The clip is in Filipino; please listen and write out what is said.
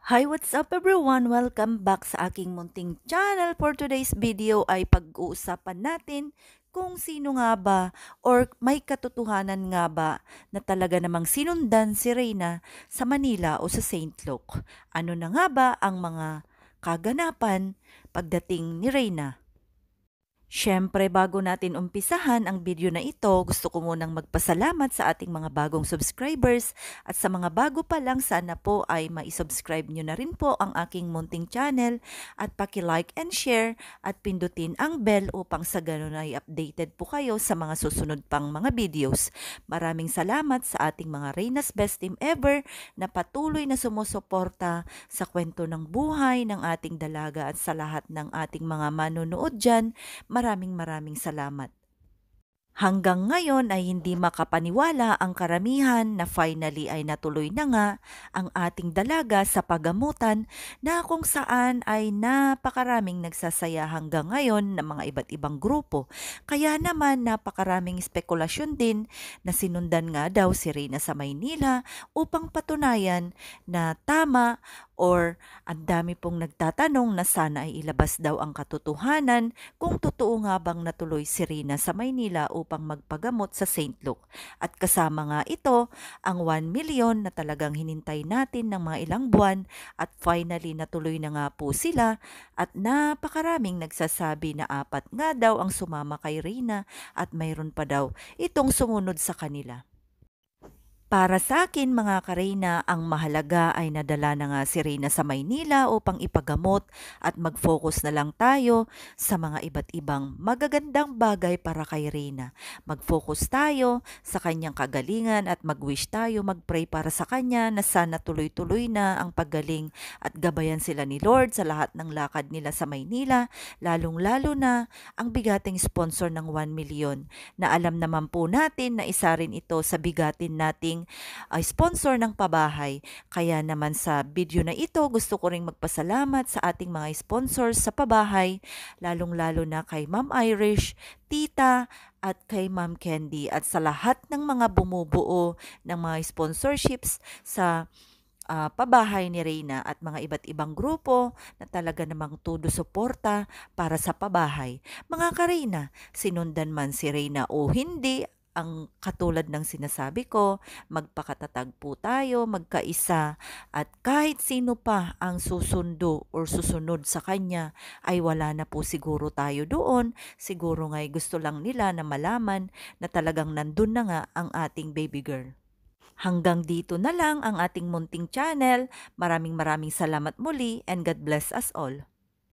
Hi, what's up everyone? Welcome back sa aking munting channel. For today's video ay pag-uusapan natin kung sino nga ba or may katotohanan nga ba na talaga namang sinundan si Reyna sa Manila o sa Saint Luke. Ano na nga ba ang mga kaganapan pagdating ni Reyna? Siyempre, bago natin umpisahan ang video na ito, gusto ko munang magpasalamat sa ating mga bagong subscribers at sa mga bago pa lang sana po ay ma-subscribe nyo na rin po ang aking munting channel at paki-like and share at pindutin ang bell upang sa ganun ay updated po kayo sa mga susunod pang mga videos. Maraming salamat sa ating mga Reyna's Best Team Ever na patuloy na sumusuporta sa kwento ng buhay ng ating dalaga at sa lahat ng ating mga manonood dyan. Maraming salamat. Hanggang ngayon ay hindi makapaniwala ang karamihan na finally ay natuloy na nga ang ating dalaga sa pagamutan na kung saan ay napakaraming nagsasaya hanggang ngayon ng mga iba't ibang grupo. Kaya naman napakaraming spekulasyon din na sinundan nga daw si Reyna sa Maynila upang patunayan na tama or ang dami pong nagtatanong na sana ay ilabas daw ang katotohanan kung totoo nga bang natuloy si Reyna sa Maynila upang magpagamot sa Saint Luke. At kasama nga ito ang 1 million na talagang hinintay natin ng mga ilang buwan at finally natuloy na nga po sila at napakaraming nagsasabi na 4 nga daw ang sumama kay Reyna at mayroon pa daw itong sumunod sa kanila. Para sa akin mga ka-Reyna, ang mahalaga ay nadala na nga si Reyna sa Maynila upang ipagamot at mag-focus na lang tayo sa mga iba't ibang magagandang bagay para kay Reyna. Mag-focus tayo sa kanyang kagalingan at mag-wish tayo, mag-pray para sa kanya na sana tuloy-tuloy na ang paggaling at gabayan sila ni Lord sa lahat ng lakad nila sa Maynila, lalong-lalo na ang bigating sponsor ng 1 million na alam naman po natin na isa rin ito sa bigatin nating sponsor ng pabahay. Kaya naman sa video na ito, gusto ko ring magpasalamat sa ating mga sponsors sa pabahay, lalong-lalo na kay Ma'am Irish, Tita, at kay Ma'am Candy at sa lahat ng mga bumubuo ng mga sponsorships sa pabahay ni Reyna at mga iba't ibang grupo na talaga namang todo suporta para sa pabahay. Mga ka-Reyna, sinundan man si Reyna o hindi, ang katulad ng sinasabi ko, magpakatatag po tayo, magkaisa, at kahit sino pa ang susundo or susunod sa kanya, ay wala na po siguro tayo doon. Siguro nga'y gusto lang nila na malaman na talagang nandun na nga ang ating baby girl. Hanggang dito na lang ang ating munting channel. Maraming salamat muli and God bless us all.